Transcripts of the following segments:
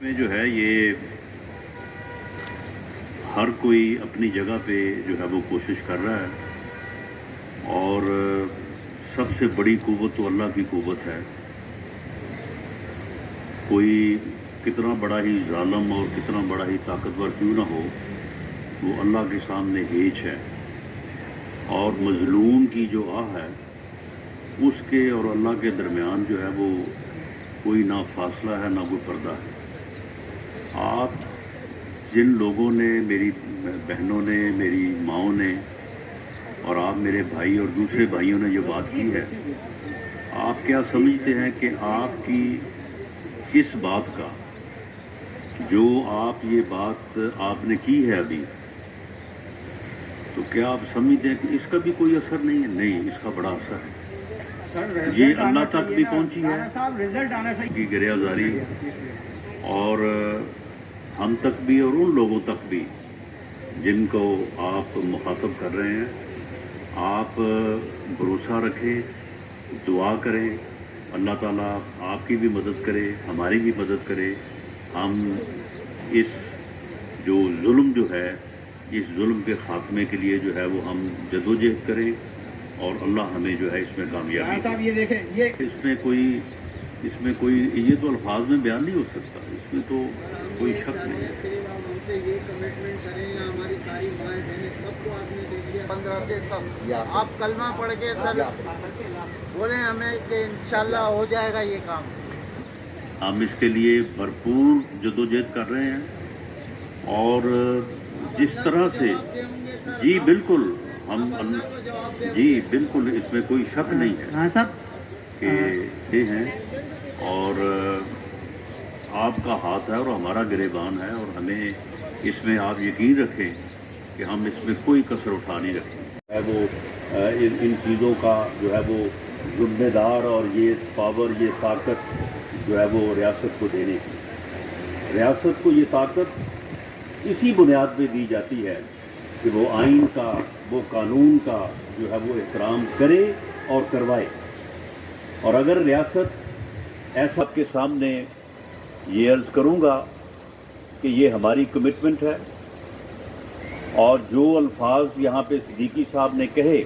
میں جو ہے یہ ہر کوئی اپنی جگہ پہ جو ہے وہ کوشش کر رہا ہے اور سب سے بڑی قوت تو اللہ کی قوت ہے. کوئی کتنا بڑا ہی ظالم اور کتنا بڑا ہی طاقتور کیوں نہ ہو، وہ اللہ کے سامنے ہیچ ہے. اور مظلوم کی جو آہ ہے اس کے اور اللہ کے درمیان جو ہے وہ کوئی نہ فاصلہ ہے نہ کوئی پردہ ہے. آپ جن لوگوں نے، میری بہنوں نے، میری ماؤں نے اور آپ میرے بھائی اور دوسرے بھائیوں نے جو بات کی ہے، آپ کیا سمجھتے ہیں کہ آپ کی اس بات کا، جو آپ یہ بات آپ نے کی ہے ابھی، تو کیا آپ سمجھتے ہیں کہ اس کا بھی کوئی اثر نہیں ہے؟ نہیں، اس کا بڑا اثر ہے. یہ اللہ تک بھی پہنچی ہے کی گریہ زاری، اور ہم تک بھی اور ان لوگوں تک بھی جن کو آپ مخاطب کر رہے ہیں. آپ بھروسہ رکھیں، دعا کریں، اللہ تعالیٰ آپ کی بھی مدد کرے، ہماری بھی مدد کرے. ہم اس جو ظلم جو ہے، اس ظلم کے خاتمے کے لیے جو ہے وہ ہم جدوجہد کریں اور اللہ ہمیں جو ہے اس میں کامیابی صاحب یہ دیکھیں، یہ اس میں کوئی یہ تو الفاظ میں بیان نہیں ہو سکتا. اس میں تو کوئی شک نہیں ہے. صرف ہم سے یہ کمٹمنٹ کریں یا ہماری ساری مائیں بہنیں سب کو آپ نے دے دیا 15 سے سب، آپ کلمہ پڑھ کے سر بولیں ہمیں کہ انشاءاللہ ہو جائے گا یہ کام. ہم اس کے لیے بھرپور جدوجہد کر رہے ہیں اور جس طرح سے، جی بالکل، جی بالکل، اس میں کوئی شک نہیں ہے کہ یہ ہیں اور آپ کا ہاتھ ہے اور ہمارا گریبان ہے، اور ہمیں اس میں آپ یقین رکھیں کہ ہم اس میں کوئی کسر اٹھا نہیں رکھیں. وہ ان چیزوں کا جو ہے وہ ذمہ دار، اور یہ پاور، یہ طاقت جو ہے وہ ریاست کو دینے کی. ریاست کو یہ طاقت اسی بنیاد پہ دی جاتی ہے کہ وہ آئین کا، وہ قانون کا جو ہے وہ احترام کرے اور کروائے. اور اگر ریاست ایسا آپ کے سامنے یہ عرض کروں گا کہ یہ ہماری کمٹمنٹ ہے، اور جو الفاظ یہاں پہ صدیقی صاحب نے کہے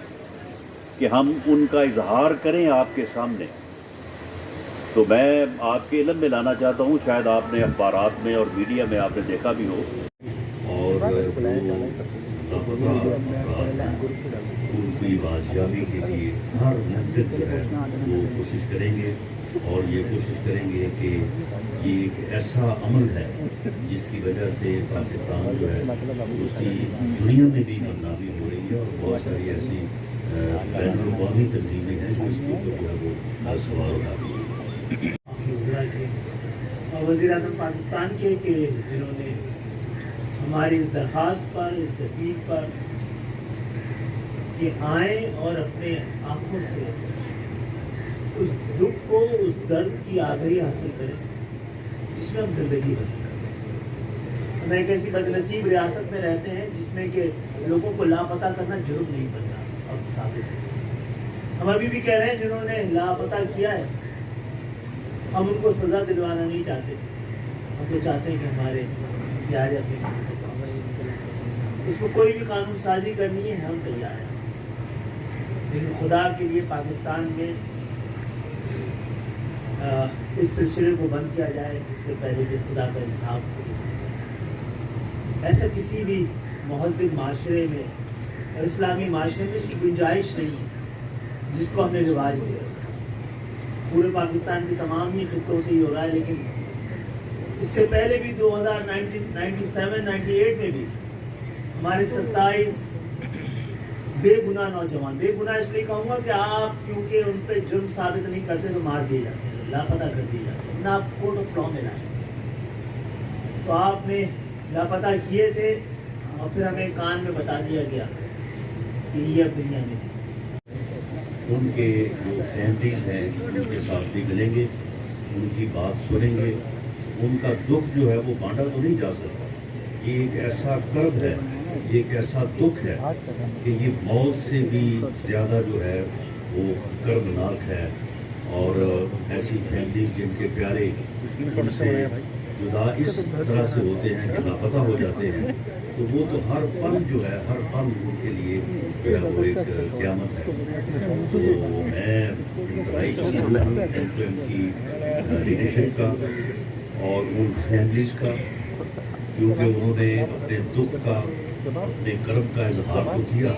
کہ ہم ان کا اظہار کریں آپ کے سامنے، تو میں آپ کے علم میں لانا چاہتا ہوں، شاید آپ نے اخبارات میں اور میڈیا میں آپ نے دیکھا بھی ہو، اور ان کی بازیابی کے لیے ہر ممکن جو ہے وہ کوشش کریں گے. اور یہ کوشش کریں گے کہ یہ ایک ایسا عمل ہے جس کی وجہ سے پاکستان جو ہے اس کی دنیا میں بھی بدنامی ہو رہی ہے، اور بہت ساری ایسی بین الاقوامی تنظیمیں ہیں جو اس کے اوپر جو ہے وہ سوال اٹھاتی ہیں. اور وزیر اعظم پاکستان کے کہ جنہوں نے ہماری اس درخواست پر، اس اپیل پر کہ آئیں اور اپنے آنکھوں سے اس دکھ کو، اس درد کی آگہی حاصل کریں جس میں ہم زندگی بسر کرتے ہیں. ہم ایک ایسی بدنصیب ریاست میں رہتے ہیں جس میں کہ لوگوں کو لاپتہ کرنا جرم نہیں بنتا، اب ثابت ہے. ہم ابھی بھی کہہ رہے ہیں جنہوں نے لاپتہ کیا ہے، ہم ان کو سزا دلوانا نہیں چاہتے. ہم تو چاہتے ہیں کہ ہمارے پیارے اپنے گھروں تک واپس، اس کو کوئی بھی قانون سازی کرنی ہے ہم تیار ہیں. لیکن خدا کے لیے پاکستان میں اس سلسلے کو بند کیا جائے اس سے پہلے کہ خدا کا انصاف ہو. ایسا کسی بھی مہذب معاشرے میں اور اسلامی معاشرے میں اس کی گنجائش نہیں ہے جس کو ہم نے رواج دیا. پورے پاکستان کے تمام ہی خطوں سے یہ ہو رہا ہے، لیکن اس سے پہلے بھی 97-98 میں بھی ہمارے 27 بے گناہ نوجوان، بے گناہ اس لیے کہوں گا کہ آپ کیونکہ ان پہ جرم ثابت نہیں کرتے تو مار دیے جاتے ہیں، لاپتہ کر دیے جاتے ہیں، نہ آپ کورٹ آف لا میں لائیں. تو آپ نے لاپتہ کیے تھے اور پھر ہمیں کان میں بتا دیا گیا کہ یہ اب دنیا میں نہیں. ان کے جو فیملیز ہیں ان کے ساتھ بھی ملیں گے، ان کی بات سنیں گے. ان کا دکھ جو ہے وہ بانٹا تو نہیں جا سکتا. یہ ایک ایسا کرب ہے، یہ ایک ایسا دکھ ہے کہ یہ موت سے بھی زیادہ جو ہے وہ کردناک ہے. اور ایسی فیملی جن کے پیارے ان سے जुदा इस तरह से होते हैं कि लापता हो जाते हैं, तो वो तो हर पल जो है, हर पल उनके लिए जो है वो एक क़यामत है। तो मैं इंतहाई शुक्र एम की लीडरशिप का और उन फैमिलीज़ का, क्योंकि उन्होंने अपने दुख का, अपने कर्म का इजहार तो किया,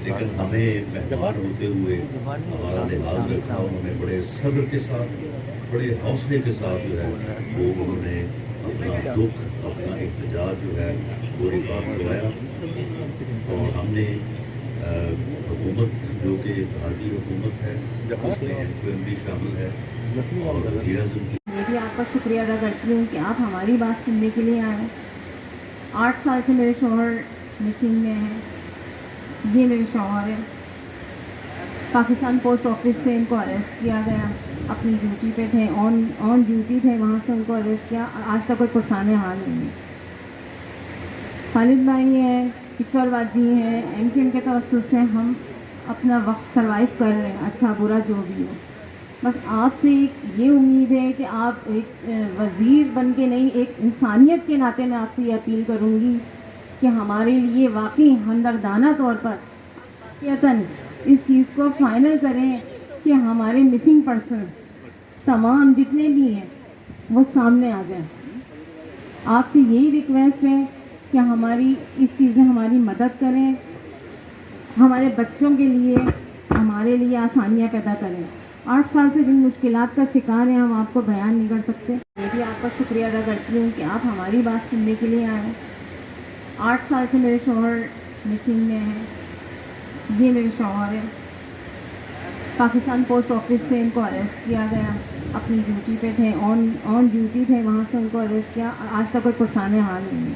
लेकिन हमें मेहमान होते हुए हमारा लिहाज रखा। उन्होंने बड़े सब्र के साथ, बड़े हौसले के साथ जो है वो उन्होंने अपना दुख, अपना एहतजाज जो है वो रिकॉर्ड करवाया। और हमने हुकूमत जो कि इत्तेहादी हुकूमत है, उसमें MQM भी शामिल है और वज़ीर-ए-आज़म की मैं भी आपका शुक्रिया अदा करती हूँ कि आप हमारी बात सुनने के लिए आए। 8 साल से मेरे शौहर मिसिंग में हैं। ये मेरे शौहर हैं। पाकिस्तान पोस्ट ऑफिस से इनको अरेस्ट किया गया, अपनी ड्यूटी पे थे, ऑन ड्यूटी थे, वहाँ से उनको अरेस्ट किया। आज तक कोई पुरसाने हाल नहीं है। खालिद भाई हैं, किशोरवाद जी हैं, MQM के तवज्जुह से हम अपना वक्त सर्वाइव कर रहे हैं, अच्छा बुरा जो भी हो। बस आपसे एक ये उम्मीद है कि आप एक वज़ीर बन के नहीं, एक इंसानियत के नाते मैं आपसे ये अपील करूँगी कि हमारे लिए वाकई हमदर्दाना तौर पर यतन इस चीज़ को फाइनल करें कि हमारे मिसिंग पर्सन तमाम जितने भी हैं वो सामने आ जाएं। आपसे यही रिक्वेस्ट है कि हमारी इस चीज़ में हमारी मदद करें, हमारे बच्चों के लिए, हमारे लिए आसानियाँ पैदा करें। 8 साल से जिन मुश्किलात का शिकार हैं हम आपको बयान नहीं कर सकते। मैं भी आपका शुक्रिया अदा करती हूँ कि आप हमारी बात सुनने के लिए आए। 8 साल से मेरे शौहर मिसिंग में हैं। ये मेरे शौहर हैं। पाकिस्तान पोस्ट ऑफिस से इनको अरेस्ट किया गया, अपनी ड्यूटी पे थे, ऑन ड्यूटी थे, वहाँ से उनको अरेस्ट किया। आज तक कोई पुरसाने हाल नहीं है।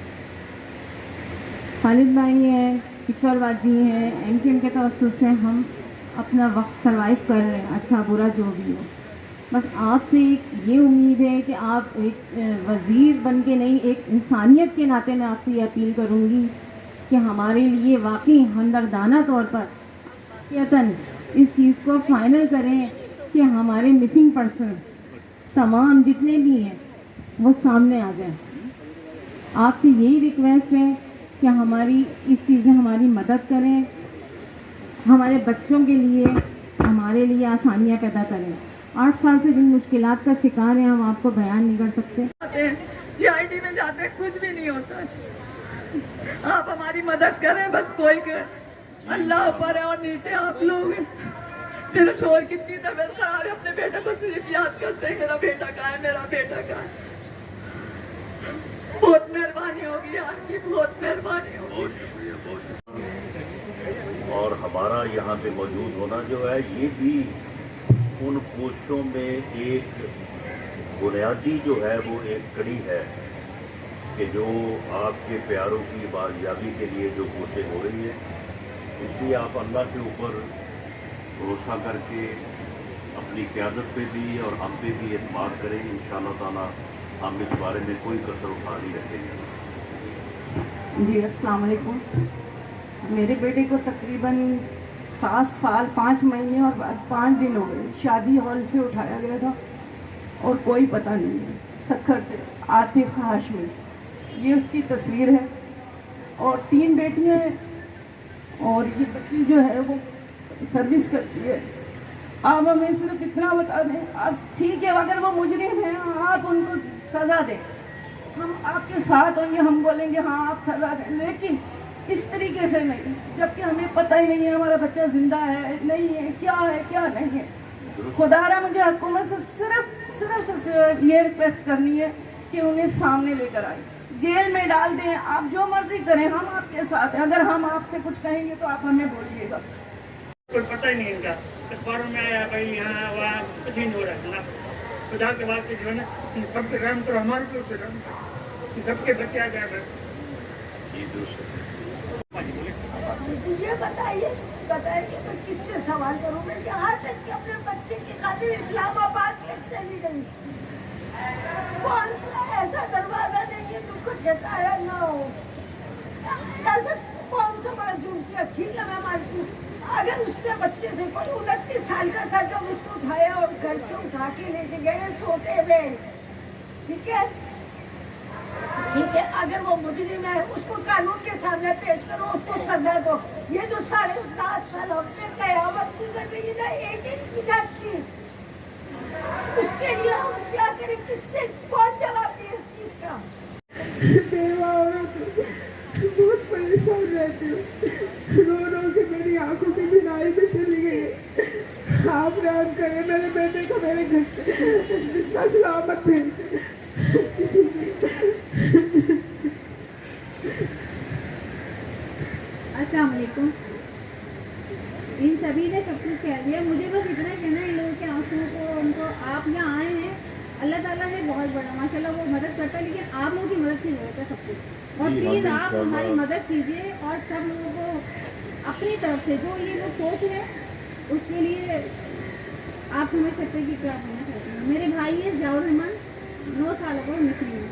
खालिद भाई हैं, किशोरवाद जी हैं, MQM के तवज्जुह से हम अपना वक्त सर्वाइव कर रहे हैं, अच्छा बुरा जो भी हो। बस आपसे एक ये उम्मीद है कि आप एक वज़ीर बन के नहीं, एक इंसानियत के नाते मैं आपसे ये अपील करूँगी कि हमारे लिए वाकई हमदर्दाना तौर पर यतन इस चीज़ को फाइनल करें कि हमारे मिसिंग पर्सन तमाम जितने भी हैं वो सामने आ जाएं। आपसे यही रिक्वेस्ट है कि हमारी इस चीज़ में हमारी मदद करें, हमारे बच्चों के लिए, हमारे लिए आसानियाँ पैदा करें। 8 साल से जिन मुश्किलात का शिकार हैं हम आपको बयान नहीं कर सकते। GIT में जाते हैं, कुछ भी नहीं होता है। आप हमारी मदद करें, बस कोई कर। अल्लाह ऊपर है और नीचे आप लोग हैं। मेरा शोर कितनी तबीयत खराब है, अपने बेटे को सिर्फ याद करते हैं, मेरा बेटा कहाँ है, मेरा बेटा कहाँ है। बहुत मेहरबानी होगी आपकी, बहुत मेहरबानी होगी। बहुत शुक्रिया, बहुत शुक्रिया। और हमारा यहाँ पे मौजूद होना जो है ये भी उन कोशिशों में एक बुनियादी जो है वो एक कड़ी है कि जो आपके प्यारों की बाजियाबी के लिए जो कोशिश हो रही है, इसलिए आप अल्लाह के ऊपर भरोसा करके अपनी क़यादत पे भी और हम पे भी एतमाद करें। इंशाअल्लाह ताला हम इस बारे में कोई कसर उठा नहीं रखेंगे। जी अस्सलाम वालेकुम। मेरे बेटे को तकरीबन 7 साल 5 महीने और 5 दिन हो गए। शादी हॉल से उठाया गया था और कोई पता नहीं है। सखर से आतिफ हाशमी, ये उसकी तस्वीर है। और 3 बेटियां हैं और ये बच्ची जो है वो सर्विस करती है। आप हमें सिर्फ इतना बता दें, आप ठीक है, अगर वो मुजरिम हैं आप उनको सज़ा दें, हम आपके साथ होंगे, हम बोलेंगे हाँ आप सज़ा दें, लेकिन इस तरीके से नहीं, जबकि हमें पता ही नहीं है हमारा बच्चा जिंदा है नहीं है, क्या नहीं है। खुदारा मुझे हुकूमत से सिर्फ ये रिक्वेस्ट करनी है कि उन्हें सामने लेकर आए, जेल में डाल दें, आप जो मर्जी करें, हम आपके साथ हैं। अगर हम आपसे कुछ कहेंगे तो आप हमें बोलिएगा। कोई पता ही नहीं इनका, अखबारों में आया भाई यहाँ वहाँ कुछ ही नहीं हो रहा है ना। खुदा के वास्ते जो है ना, सब पे रहम करो, हमारे पे रहम करो, सबके बच्चे आ जाए। ये बताइए तो किससे सवाल करूँ मैं, यहाँ तक कि अपने बच्चे की खातिर इस्लामाबाद चली गई। कौन सा ऐसा दरवाजा नहीं है तुमको जताया ना हो, ऐसा कौन सा बड़ा झूठ किया। ठीक है मैं मानती हूँ, अगर उससे बच्चे से कोई 29 साल का था जब उसको उठाया और घर से उठा के लेके गए सोते हुए, ठीक है, ठीक है, अगर वो मुजरिम है उसको कानून के सामने पेश करो, उसको सजा दो। ये जो 7.5 साल हमने कयामत गुजर रही है ना एक एक मिनट की, उसके लिए हम क्या करें? किससे कौन जवाब दे इस चीज का? बेवा औरत बहुत परेशान रहती हूँ, रो रो के मेरी आंखों की बिनाई भी चली गई है। आप राम करें मेरे बेटे को मेरे घर से सलामत भेज। अस्सलाम वालेकुम। इन सभी ने सब कुछ कह दिया, मुझे बस इतना कहना है इन लोगों के आंसुओं को, उनको आप यहाँ आए हैं, अल्लाह ताला है बहुत बड़ा माशाल्लाह, वो मदद करता है, लेकिन आप लोगों की मदद की जरूरत है सब कुछ। और प्लीज़ आप हमारी मदद कीजिए और सब लोगों को अपनी तरफ से जो ये लोग सोच रहे हैं उसके लिए आप समझ सकते हैं कि क्या करना चाहते हैं। मेरे भाई है ज़ियाउर रहमान, 9 साल को मिसिंग है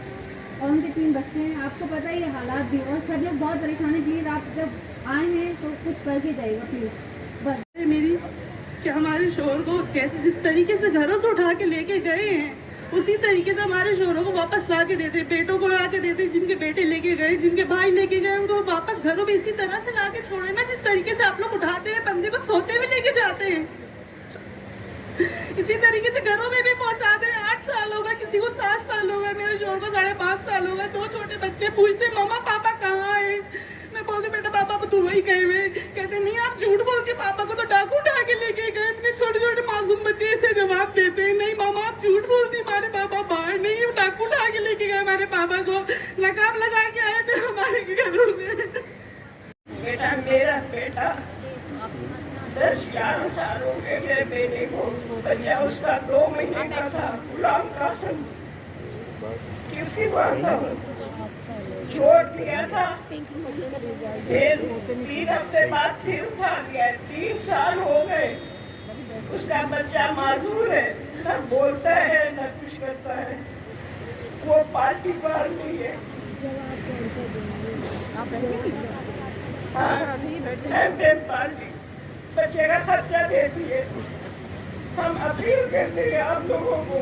और उनके 3 बच्चे हैं। आपको पता ही है हालात भी, और सब लोग बहुत परेशान हैं। प्लीज़ आप जब आए हैं तो कुछ करके जाइएगा प्लीज़। बस मेरी कि हमारे शोहर को कैसे जिस तरीके से घरों से उठा के लेके गए हैं उसी तरीके से हमारे शोहरों को वापस ला के देते, बेटों को ला के देते, जिनके बेटे लेके गए, जिनके भाई लेके गए, उनको वापस घरों में इसी तरह से ला के छोड़े ना, जिस तरीके से आप लोग उठाते हैं बंदे को सोते हुए लेके जाते हैं, इसी तरीके से घरों में भी पहुंचाते हैं। 8 साल हो गए, किसी को 7 साल हो गए, मेरे शोहर को 5.5 साल हो गए। 2 छोटे बच्चे पूछते मम्मा पापा कहाँ है? मैं बोलती बेटा पापा तो वही गए हुए। कहते नहीं आप झूठ बोलते, पापा को तो डाकू उठा के लेके गए। इतने छोटे छोटे मासूम बच्चे ऐसे जवाब देते हैं, नहीं मामा आप झूठ बोलती, हमारे पापा बाहर नहीं, डाकू उठा के लेके गए हमारे पापा को, नकाब लगा के आए थे हमारे घरों में। बेटा मेरा बेटा 10-11 साल हो गए मेरे बेटे को, बच्चा उसका 2 महीने का था, गुलाम कासिम की उसकी बात छोड़ दिया था। फिर 3 हफ्ते बाद फिर उठा गया। 3 साल हो गए, उसका बच्चा माजूर है, न बोलता है न कुछ करता है, वो पार्टी बाहर नहीं है। हाँ, पार्टी बच्चे का खर्चा देती है। हम अपील करते हैं आप लोगों को,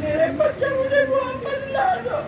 मेरे बच्चे मुझे वापस ला दो।